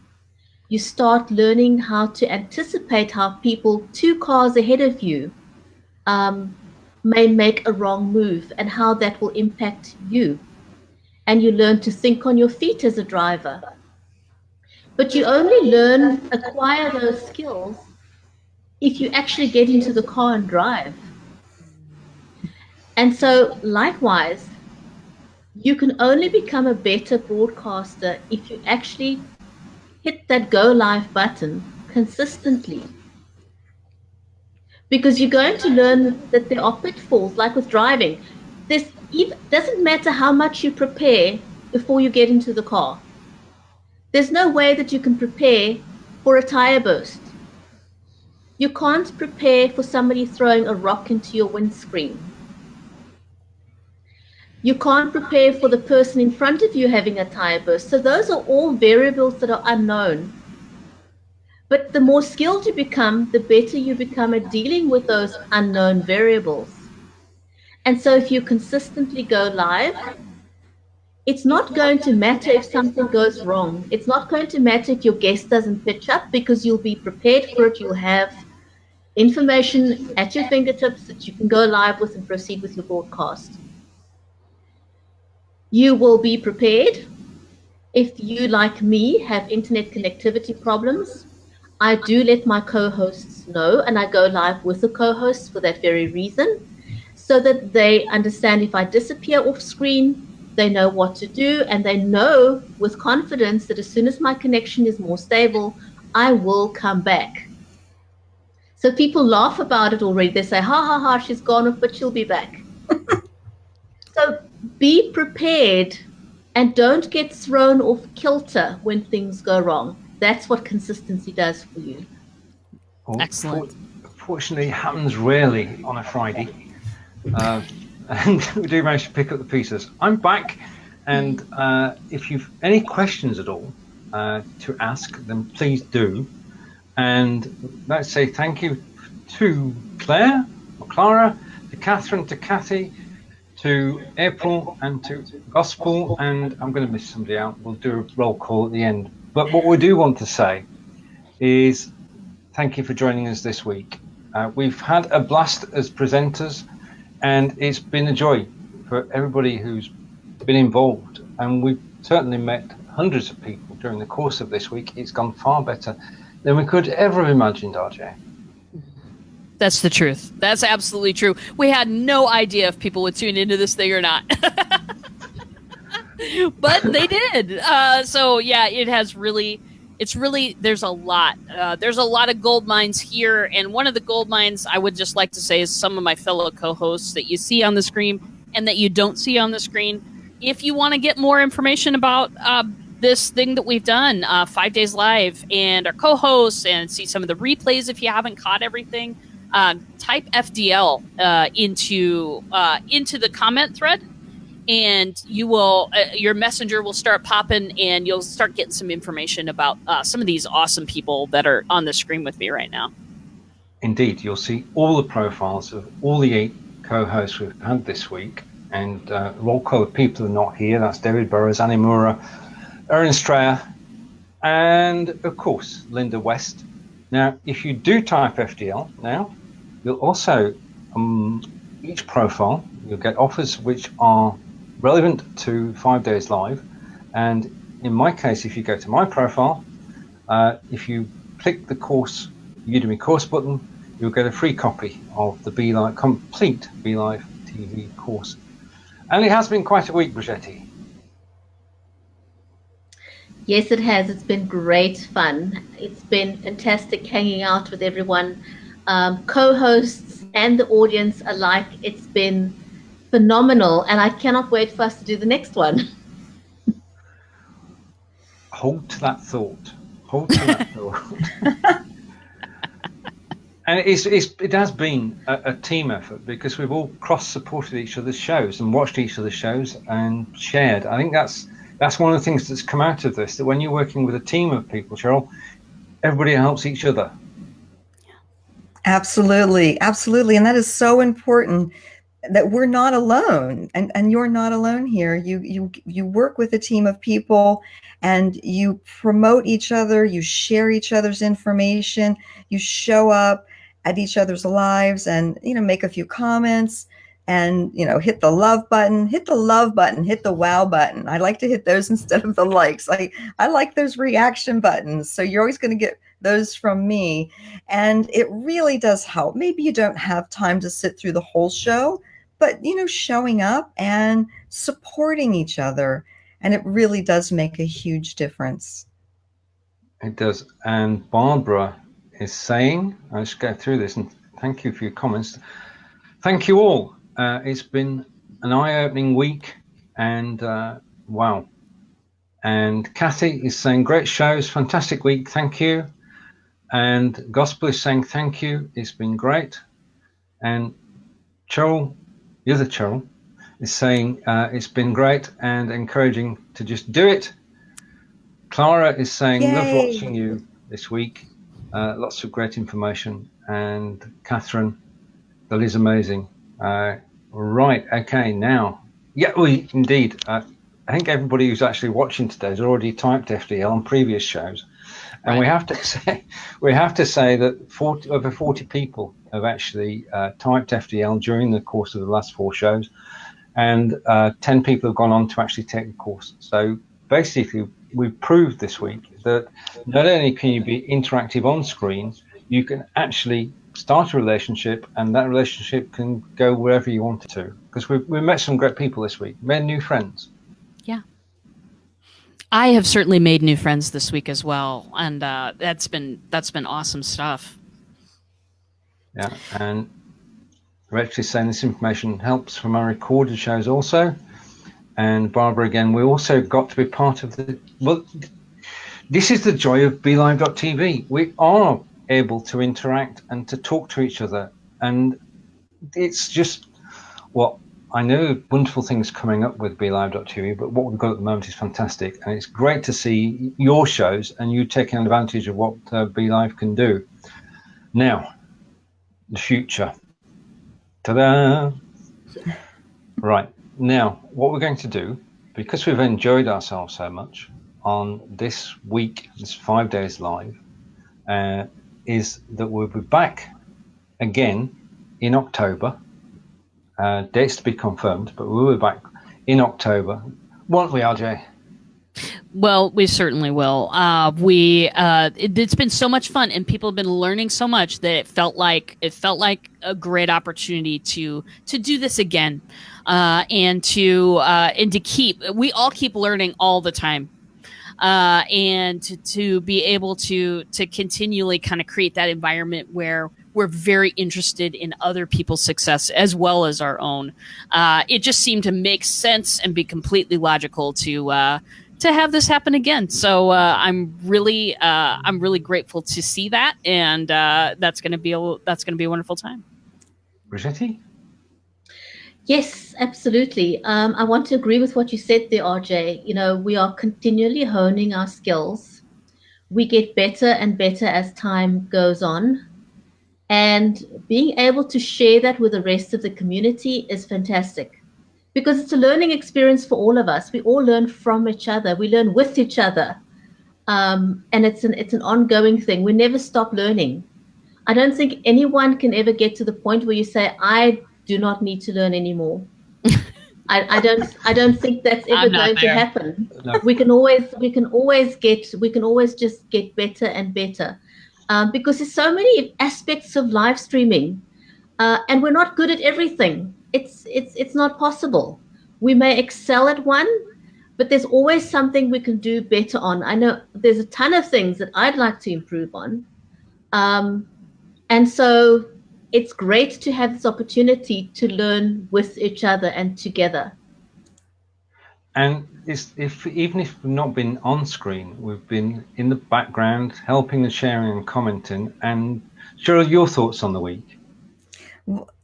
You start learning how to anticipate how people 2 cars ahead of you may make a wrong move and how that will impact you. And you learn to think on your feet as a driver. But you only acquire those skills if you actually get into the car and drive. And so likewise, you can only become a better broadcaster if you actually hit that go live button consistently. Because you're going to learn that there are pitfalls, like with driving. It doesn't matter how much you prepare before you get into the car. There's no way that you can prepare for a tire burst. You can't prepare for somebody throwing a rock into your windscreen. You can't prepare for the person in front of you having a tire burst. So those are all variables that are unknown. But the more skilled you become, the better you become at dealing with those unknown variables. And so if you consistently go live, it's not going to matter if something goes wrong. It's not going to matter if your guest doesn't pitch up, because you'll be prepared for it. You'll have information at your fingertips that you can go live with and proceed with your broadcast. You will be prepared. If you, like me, have internet connectivity problems, I do let my co-hosts know, and I go live with the co-hosts for that very reason, so that they understand if I disappear off screen, they know what to do, and they know with confidence that as soon as my connection is more stable, I will come back. So people laugh about it already. They say, ha, ha, ha, she's gone off, but she'll be back. So be prepared and don't get thrown off kilter when things go wrong. That's what consistency does for you. Well, Excellent. Fortunately, it happens rarely on a Friday. And we do manage to pick up the pieces. I'm back, and if you've any questions at all to ask, then please do. And let's say thank you to Claire, or Clara, to Catherine, to Kathy, to April and to Gospel, and I'm going to miss somebody out. We'll do a roll call at the end. But what we do want to say is thank you for joining us this week. We've had a blast as presenters, and it's been a joy for everybody who's been involved. And we've certainly met hundreds of people during the course of this week. It's gone far better than we could ever have imagined, RJ. That's the truth. That's absolutely true. We had no idea if people would tune into this thing or not. But they did. So yeah, there's a lot. There's a lot of gold mines here. And one of the gold mines I would just like to say is some of my fellow co-hosts that you see on the screen and that you don't see on the screen. If you want to get more information about this thing that we've done, 5 days live, and our co-hosts, and see some of the replays if you haven't caught everything, type FDL into the comment thread, and you will your messenger will start popping, and you'll start getting some information about some of these awesome people that are on the screen with me right now. Indeed, you'll see all the profiles of all the 8 co-hosts we've had this week, and roll call of people who are not here. That's David Burrows, Annie Mura, Erin Strayer, and of course Linda West. Now, if you do type FDL now, you'll also each profile you'll get offers which are relevant to 5 days live. And in my case, if you go to my profile, if you click the course Udemy course button, you'll get a free copy of the complete BLIFe TV course. And it has been quite a week, Bridgetti. Yes, it has. It's been great fun. It's been fantastic hanging out with everyone, co-hosts and the audience alike. It's been phenomenal, and I cannot wait for us to do the next one. Hold to that thought. Hold to that thought. And it has been a team effort, because we've all cross-supported each other's shows and watched each other's shows and shared. I think that's one of the things that's come out of this, that when you're working with a team of people, Cheryl, everybody helps each other. Absolutely. Absolutely. And that is so important, that we're not alone, and you're not alone here. You work with a team of people, and you promote each other, you share each other's information, you show up at each other's lives, and make a few comments, and hit the love button, hit the wow button. I like to hit those instead of the likes. I like those reaction buttons, so you're always going to get those from me, and it really does help. Maybe you don't have time to sit through the whole show, but showing up and supporting each other, and it really does make a huge difference. It does. And Barbara is saying, I'll just go through this, and thank you for your comments. Thank you all. It's been an eye-opening week, and wow. And Kathy is saying, great shows, fantastic week, thank you. And Gospel is saying, thank you, it's been great. And Cheryl, the other Cheryl, is saying it's been great and encouraging to just do it. Clara is saying, yay, love watching you this week. Lots of great information. And Catherine, that is amazing. Right, okay, now. Yeah, indeed. I think everybody who's actually watching today has already typed FDL on previous shows. And right, we have to say that over 40 people have actually typed FDL during the course of the last 4 shows, and 10 people have gone on to actually take the course. So basically, we've proved this week that not only can you be interactive on screen, you can actually start a relationship, and that relationship can go wherever you want it to. Because we met some great people this week, made new friends. Yeah. I have certainly made new friends this week as well, and that's been awesome stuff. Yeah, and we're actually saying this information helps from our recorded shows also. And Barbara, again, we also got to be part of this is the joy of BLIFbot.TV. We are able to interact and to talk to each other, and it's just I know wonderful things coming up with BLIFbot.TV, but what we've got at the moment is fantastic, and it's great to see your shows and you taking advantage of what BLIFe can do. Now, the future. Ta-da! Right. Now, what we're going to do, because we've enjoyed ourselves so much on this week, this 5 days live, is that we'll be back again in October. Dates to be confirmed, but we'll be back in October. Won't we, RJ? Well, we certainly will. It's been so much fun, and people have been learning so much that it felt like a great opportunity to do this again, and to keep. We all keep learning all the time, and to be able to continually kind of create that environment where we're very interested in other people's success as well as our own. It just seemed to make sense and be completely logical to have this happen again. So I'm really grateful to see that, and that's going to be a wonderful time. Bridgetti? Yes, absolutely. I want to agree with what you said there, RJ. You know, we are continually honing our skills. We get better and better as time goes on. And being able to share that with the rest of the community is fantastic, because it's a learning experience for all of us. We all learn from each other. We learn with each other. And it's an ongoing thing. We never stop learning. I don't think anyone can ever get to the point where you say, I do not need to learn anymore. I don't think that's ever going to happen. No. We can always just get better and better. Because there's so many aspects of live streaming, and we're not good at everything. It's not possible. We may excel at one, but there's always something we can do better on. I know there's a ton of things that I'd like to improve on, and so it's great to have this opportunity to learn with each other and together. And even if we've not been on screen, we've been in the background helping and sharing and commenting. And Cheryl, your thoughts on the week?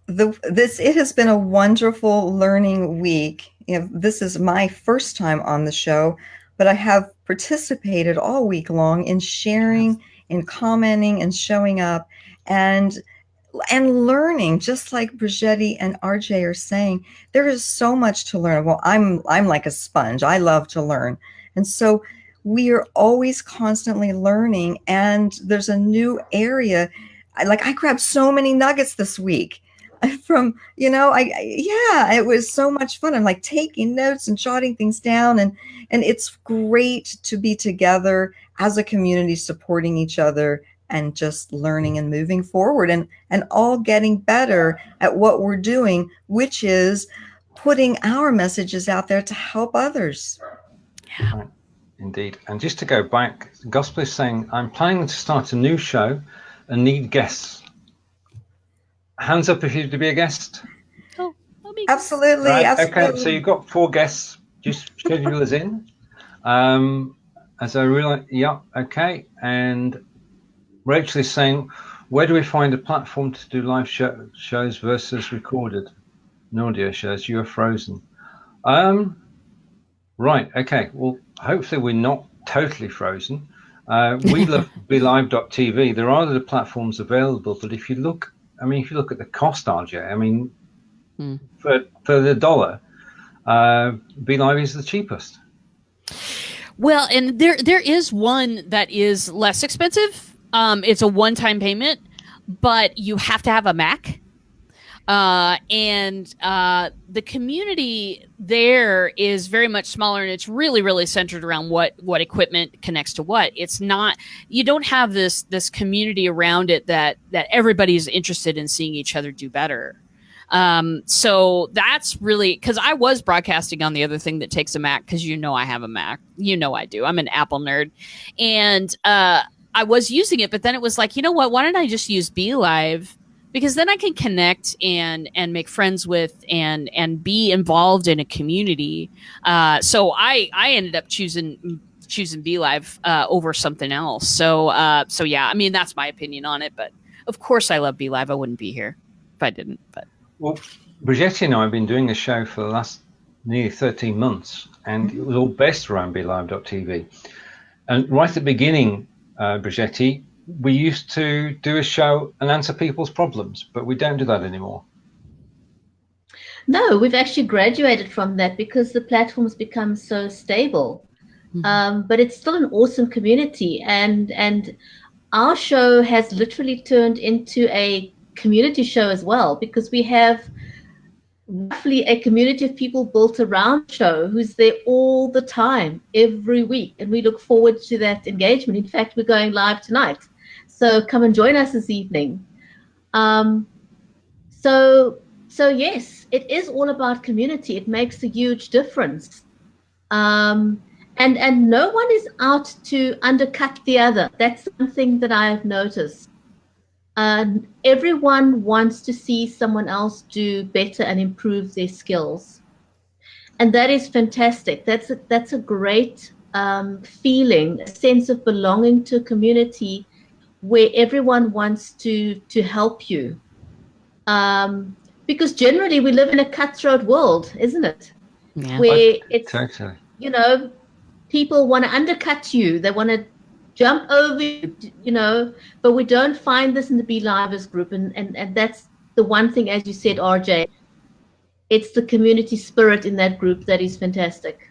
It has been a wonderful learning week. You know, this is my first time on the show, but I have participated all week long in sharing, in commenting, and showing up, and learning, just like Bridgetti and RJ are saying. There is so much to learn. Well, I'm like a sponge. I love to learn. And so we are always constantly learning, and there's a new area. I grabbed so many nuggets this week from, it was so much fun. I'm like taking notes and jotting things down, and it's great to be together as a community, supporting each other and just learning and moving forward, and all getting better at what we're doing, which is putting our messages out there to help others. Yeah. Right. Indeed. And just to go back, Gospel is saying, I'm planning to start a new show and need guests. Hands up if you'd be a guest. Oh, I'll be Absolutely. Right. Absolutely. Okay, so you've got 4 guests. Just schedule us in. As I realize, yeah, okay. And Rachel is saying, where do we find a platform to do live shows versus recorded and audio shows? You are frozen. Right, okay. Well, hopefully we're not totally frozen. We love BLIFbot. There are other platforms available, but if you look at the cost, RJ, for the dollar, BLIV is the cheapest. Well, and there is one that is less expensive. It's a one-time payment, but you have to have a Mac. And the community there is very much smaller, and it's really, really centered around what equipment connects to what. It's not, you don't have this community around it that everybody's interested in seeing each other do better. So that's really, because I was broadcasting on the other thing that takes a Mac, because I have a Mac. I do. I'm an Apple nerd. And I was using it, but then it was like, you know what? Why don't I just use BLive? Because then I can connect and make friends with and be involved in a community. So I ended up choosing BLive over something else. So yeah, that's my opinion on it. But of course, I love BLive. I wouldn't be here if I didn't. But well, Bridgetti and I have been doing a show for the last nearly 13 months, and it was all based around BLive.tv. And right at the beginning, Bridgetti, we used to do a show and answer people's problems, but we don't do that anymore. No, we've actually graduated from that because the platform's become so stable. But it's still an awesome community, and our show has literally turned into a community show as well, because we have roughly a community of people built around the show who's there all the time, every week, and we look forward to that engagement. In fact, we're going live tonight, so come and join us this evening. So yes, it is all about community. It makes a huge difference. And no one is out to undercut the other. That's something that I've noticed. Everyone wants to see someone else do better and improve their skills. And that is fantastic. That's a great feeling, a sense of belonging to a community where everyone wants to help you. Because generally we live in a cutthroat world, isn't it? Yeah. Where it's, Totally. you know, people want to undercut you. They want to jump over you, you know, but we don't find this in the BLIFers group. And that's the one thing, as you said, RJ, it's the community spirit in that group that is fantastic.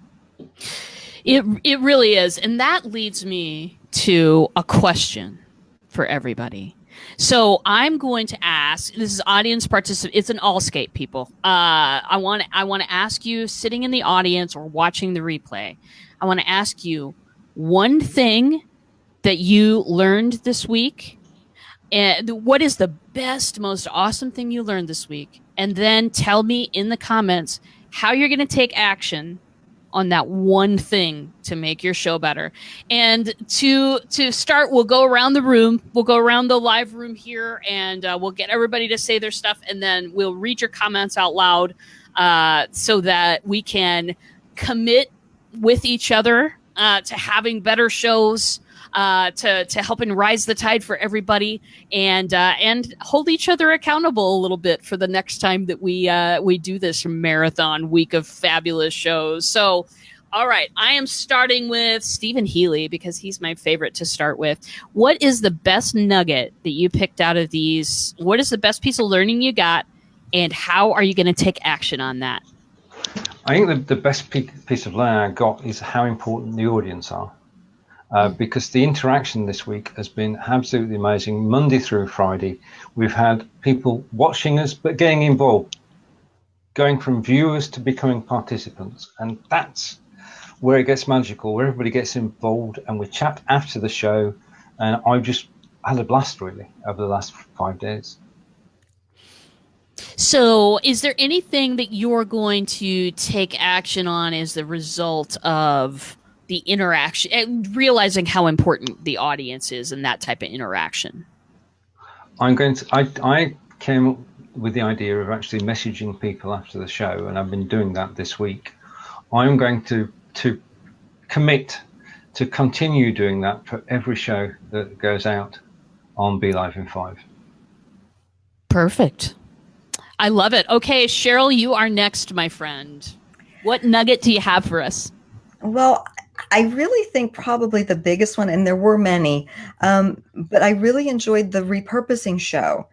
It really is. And that leads me to a question for everybody. So I'm going to ask, this is audience participant. It's an all-skate, people. I want to ask you, sitting in the audience or watching the replay, I want to ask you one thing that you learned this week. And what is the best, most awesome thing you learned this week? And then tell me in the comments how you're going to take action on that one thing to make your show better. And to start, we'll go around the room. We'll go around the live room here, and we'll get everybody to say their stuff, and then we'll read your comments out loud so that we can commit with each other to having better shows, to helping rise the tide for everybody, and hold each other accountable a little bit for the next time that we do this marathon week of fabulous shows. So, all right, I am starting with Steven Healey because he's my favorite to start with. What is the best nugget that you picked out of these? What is the best piece of learning you got, and how are you going to take action on that? I think the best piece of learning I got is how important the audience are. Because the interaction this week has been absolutely amazing. Monday through Friday, we've had people watching us, but getting involved, going from viewers to becoming participants. And that's where it gets magical, where everybody gets involved, and we chat after the show. And I just had a blast, really, over the last 5 days. So is there anything that you're going to take action on as the result of the interaction, and realizing how important the audience is and that type of interaction? I came up with the idea of actually messaging people after the show, and I've been doing that this week. I'm going to commit to continue doing that for every show that goes out on Be Live in 5. Perfect. I love it. Okay, Cheryl, you are next, my friend. What nugget do you have for us? Well, I really think probably the biggest one, and there were many, but I really enjoyed the repurposing show.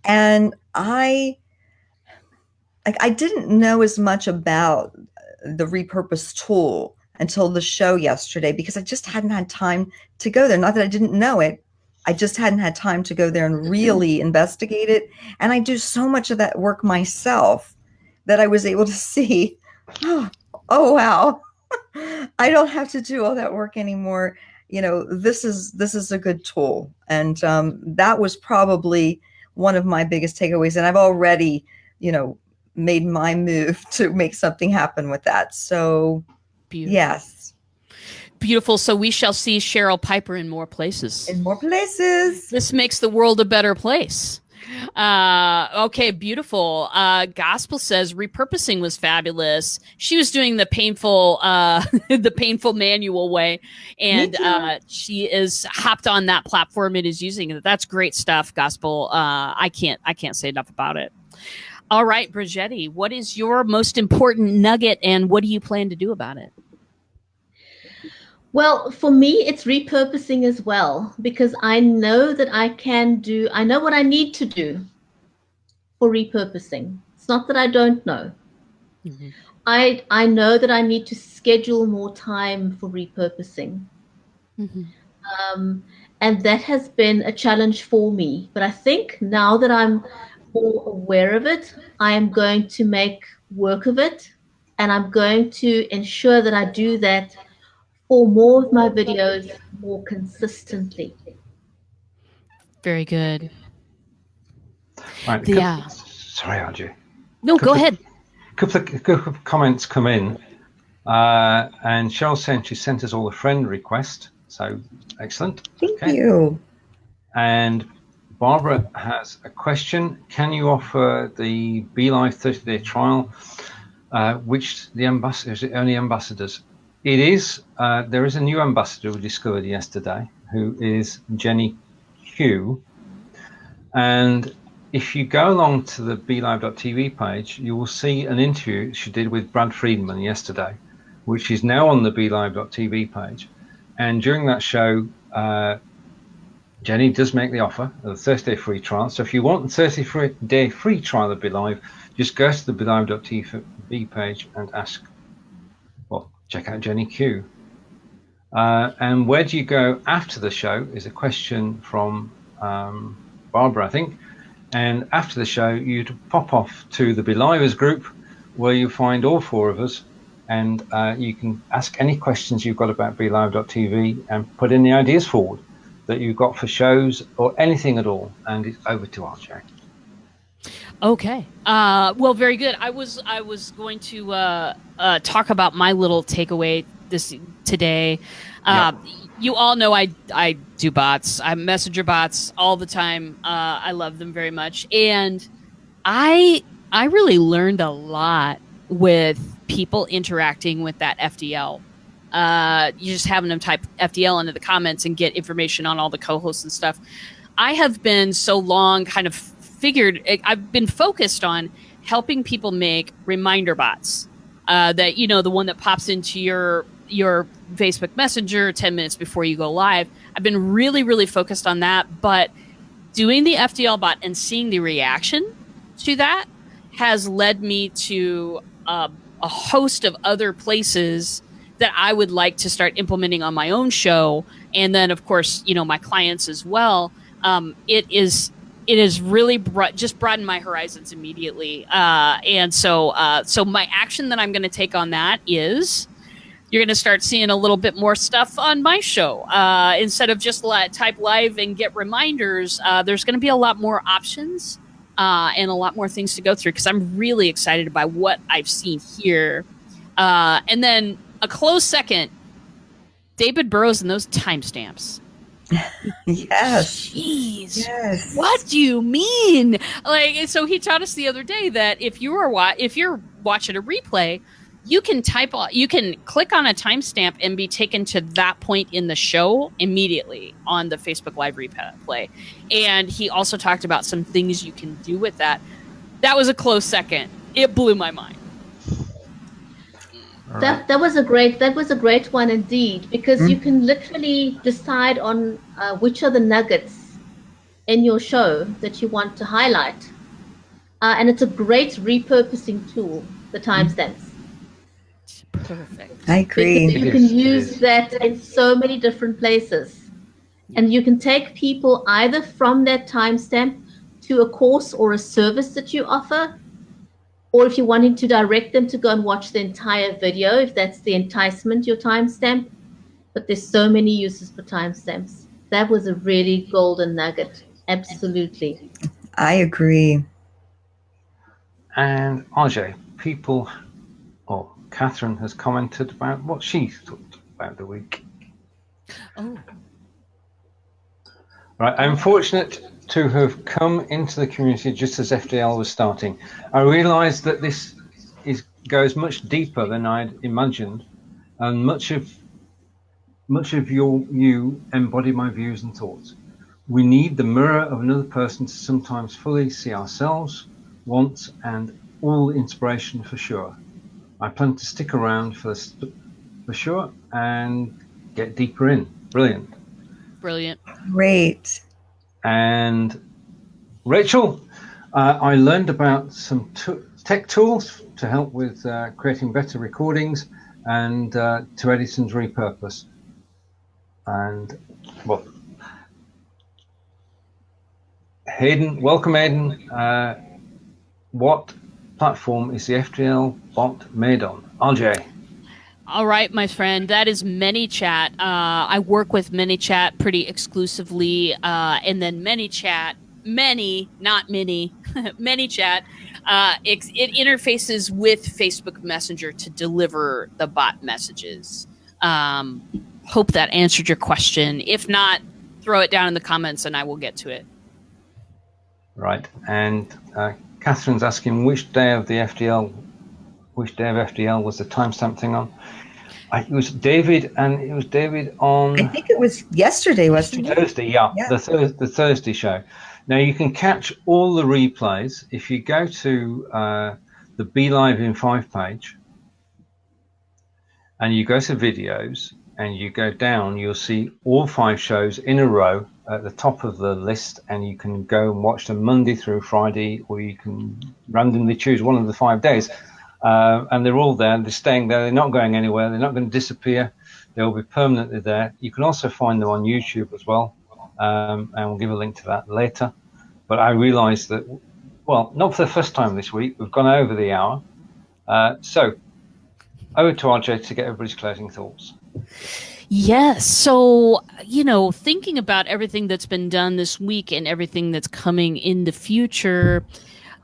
And I didn't know as much about the repurpose tool until the show yesterday, because I just hadn't had time to go there. Not that I didn't know it. I just hadn't had time to go there and really investigate it. And I do so much of that work myself that I was able to see, oh wow, I don't have to do all that work anymore. You know, this is a good tool. And that was probably one of my biggest takeaways. And I've already, made my move to make something happen with that. So beautiful. Yes. Beautiful. So we shall see Cheryl Piper in more places. In more places. This makes the world a better place. Okay, beautiful. Gospel says repurposing was fabulous. She was doing the painful, the painful manual way, and she is hopped on that platform and is using it. That's great stuff, Gospel. I can't say enough about it. All right, Bridgetti, what is your most important nugget, and what do you plan to do about it? Well, for me, it's repurposing as well, because I know that I know what I need to do for repurposing. It's not that I don't know. Mhm. I know that I need to schedule more time for repurposing. Mhm. And that has been a challenge for me. But I think now that I'm more aware of it, I am going to make work of it. And I'm going to ensure that I do that for more of my videos more consistently. Very good. Right. Yeah. Sorry, Archie. No, go ahead. Couple of comments come in. And Cheryl sent, she sent us all a friend request. So excellent. Thank you. And Barbara has a question. Can you offer the BLIFe 30-day trial, which the ambassadors, only ambassadors? It is. There is a new ambassador we discovered yesterday, who is Jenny Q. And if you go along to the BLIFbot.TV page, you will see an interview she did with Brad Friedman yesterday, which is now on the BLIFbot.TV page. And during that show, Jenny does make the offer of the 30-day free trial. So if you want the 30-day free trial of BLIFe, just go to the BLIFbot.TV page and ask, well, check out Jenny Q. And where do you go after the show is a question from Barbara, I think. And after the show, you'd pop off to the BLIVers group, where you find all four of us, and you can ask any questions you've got about BLIFe.tv and put in the ideas forward that you've got for shows or anything at all. And it's over to RJ. Okay. Well, very good. I was going to talk about my little takeaway today. You all know I do bots. I messenger bots all the time. I love them very much, and I really learned a lot with people interacting with that FDL. You just having them type FDL into the comments and get information on all the co-hosts and stuff. I have been so long kind of I've been focused on helping people make reminder bots. That, the one that pops into your Facebook Messenger 10 minutes before you go live. I've been really, really focused on that, but doing the FDL bot and seeing the reaction to that has led me to a host of other places that I would like to start implementing on my own show. And then, of course, my clients as well. It has really just broadened my horizons immediately. And so my action that I'm going to take on that is you're going to start seeing a little bit more stuff on my show. Instead of just type live and get reminders, there's going to be a lot more options and a lot more things to go through, because I'm really excited about what I've seen here. And then a close second, David Burrows and those timestamps. Yes. Jeez. Yes. What do you mean? So he taught us the other day that if you're watching a replay, you can click on a timestamp and be taken to that point in the show immediately on the Facebook Live replay. And he also talked about some things you can do with that. That was a close second. It blew my mind. That was a great one indeed, because you can literally decide on which are the nuggets in your show that you want to highlight, and it's a great repurposing tool, the timestamps. Perfect. I agree. Because you can use that in so many different places, and you can take people either from that timestamp to a course or a service that you offer, or if you're wanting to direct them to go and watch the entire video, if that's the enticement, your timestamp. But there's so many uses for timestamps. That was a really golden nugget. Absolutely. I agree. And RJ, Catherine has commented about what she thought about the week. Oh. Right, I'm fortunate to have come into the community just as FDL was starting. I realised that this goes much deeper than I'd imagined, and much of you embody my views and thoughts. We need the mirror of another person to sometimes fully see ourselves, wants, and all inspiration for sure. I plan to stick around for sure and get deeper in. Brilliant. Great. tech tools to help with creating better recordings and to edit and repurpose. And well, Hayden, welcome Hayden. What platform is the FTL-bot made on? RJ. All right, my friend, that is ManyChat. I work with ManyChat pretty exclusively, and then ManyChat, not mini, ManyChat, it interfaces with Facebook Messenger to deliver the bot messages. Hope that answered your question. If not, throw it down in the comments and I will get to it. Right, and Catherine's asking which day of FTL was the timestamp thing on? It was David, and it was David on... I think it was yesterday, wasn't it? Thursday, yeah. The Thursday show. Now, you can catch all the replays if you go to the BLive in 5 page, and you go to videos, and you go down, you'll see all 5 shows in a row at the top of the list, and you can go and watch them Monday through Friday, or you can randomly choose one of the 5 days. And they're all there, they're staying there, they're not going anywhere, they're not going to disappear, they'll be permanently there. You can also find them on YouTube as well, and we'll give a link to that later. But I realized that, well, not for the first time this week, we've gone over the hour. So, over to RJ to get everybody's closing thoughts. Yes. So, thinking about everything that's been done this week and everything that's coming in the future,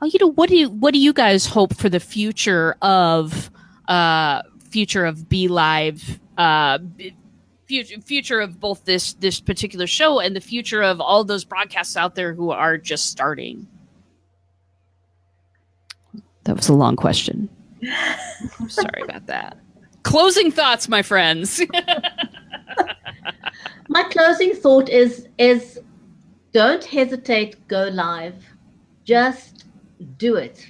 what do you guys hope for the future of BLive, future of both this particular show and the future of all those broadcasts out there who are just starting? That was a long question. Sorry about that. Closing thoughts, my friends. My closing thought is don't hesitate, go live. Just do it.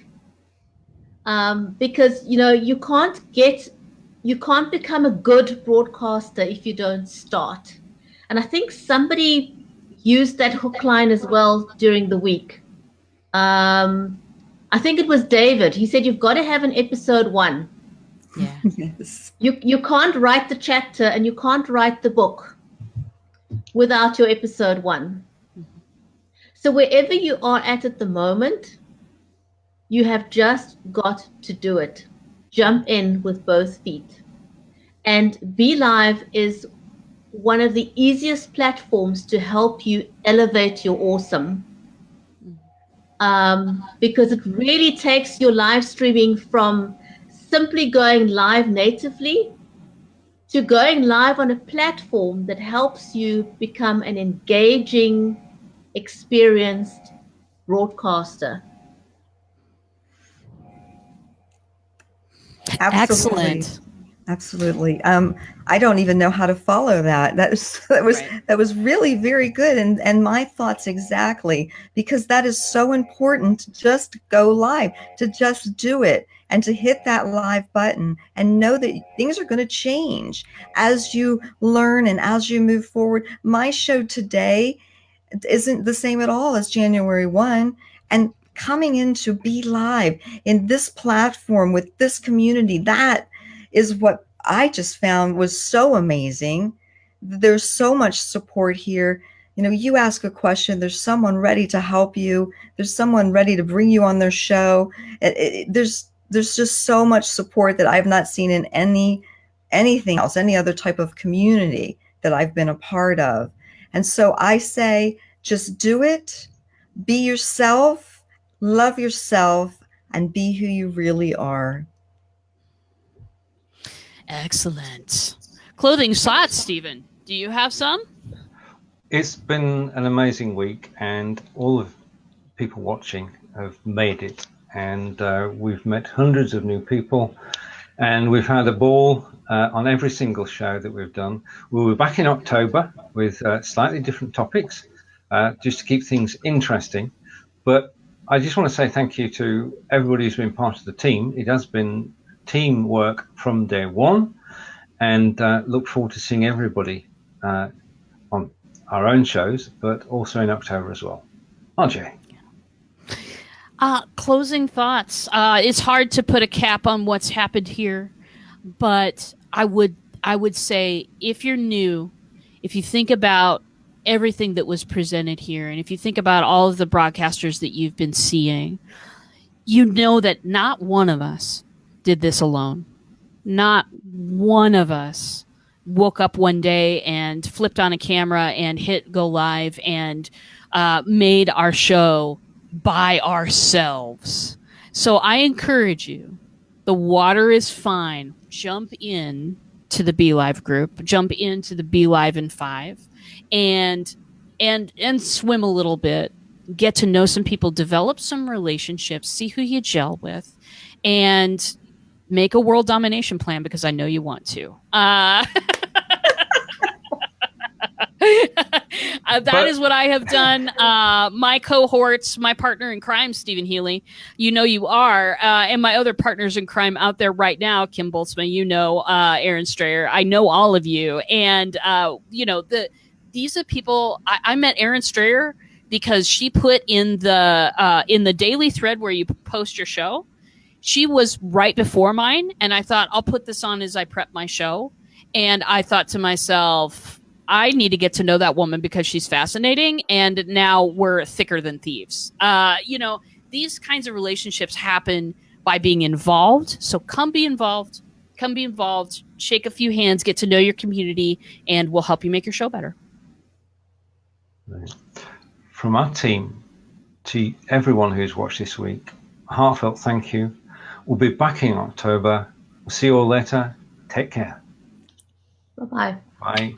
Because you can't become a good broadcaster if you don't start. And I think somebody used that hook line as well during the week. I think it was David. He said you've got to have an episode 1. Yeah. Yes. You can't write the chapter and you can't write the book without your episode 1. So wherever you are at the moment, you have just got to do it. Jump in with both feet. And BLive is one of the easiest platforms to help you elevate your awesome. Because it really takes your live streaming from simply going live natively to going live on a platform that helps you become an engaging, experienced broadcaster. Absolutely. Excellent. Absolutely. I don't even know how to follow that. That was really very good. And my thoughts exactly, because that is so important to just go live, to just do it and to hit that live button and know that things are going to change as you learn and as you move forward. My show today isn't the same at all as January 1. And coming into BLive in this platform with this community, that is what I just found was so amazing. There's so much support here. You ask a question, there's someone ready to help you. There's someone ready to bring you on their show. There's just so much support that I've not seen in anything else, any other type of community that I've been a part of. And so I say, just do it, be yourself, love yourself, and be who you really are. Excellent. Clothing thoughts, Steven. Do you have some? It's been an amazing week, and all of people watching have made it. And we've met hundreds of new people, and we've had a ball on every single show that we've done. We'll be back in October with slightly different topics, just to keep things interesting. But I just want to say thank you to everybody who's been part of the team. It has been teamwork from day one, and look forward to seeing everybody on our own shows, but also in October as well. RJ. Closing thoughts. It's hard to put a cap on what's happened here, but I would say if you're new, if you think about everything that was presented here, and if you think about all of the broadcasters that you've been seeing, you know that not one of us did this alone. Not one of us woke up one day and flipped on a camera and hit go live and made our show by ourselves. So I encourage you, the water is fine. Jump in to the BLIve group, jump into the BLIve in 5 and swim a little bit, get to know some people, develop some relationships, see who you gel with, and make a world domination plan, because I know you want to. That is what I have done. My cohorts, my partner in crime, Steven Healey, you know you are, and my other partners in crime out there right now, Kim Boltzmann, you know, Aaron Strayer, I know all of you, and you know, these are people. I met Aaron Strayer because she put in the daily thread where you post your show. She was right before mine, and I thought, I'll put this on as I prep my show. And I thought to myself, I need to get to know that woman because she's fascinating, and now we're thicker than thieves. You know, these kinds of relationships happen by being involved. So come be involved, shake a few hands, get to know your community, and we'll help you make your show better. From our team to everyone who's watched this week, a heartfelt thank you. We'll be back in October. We'll see you all later. Take care. Bye-bye. Bye.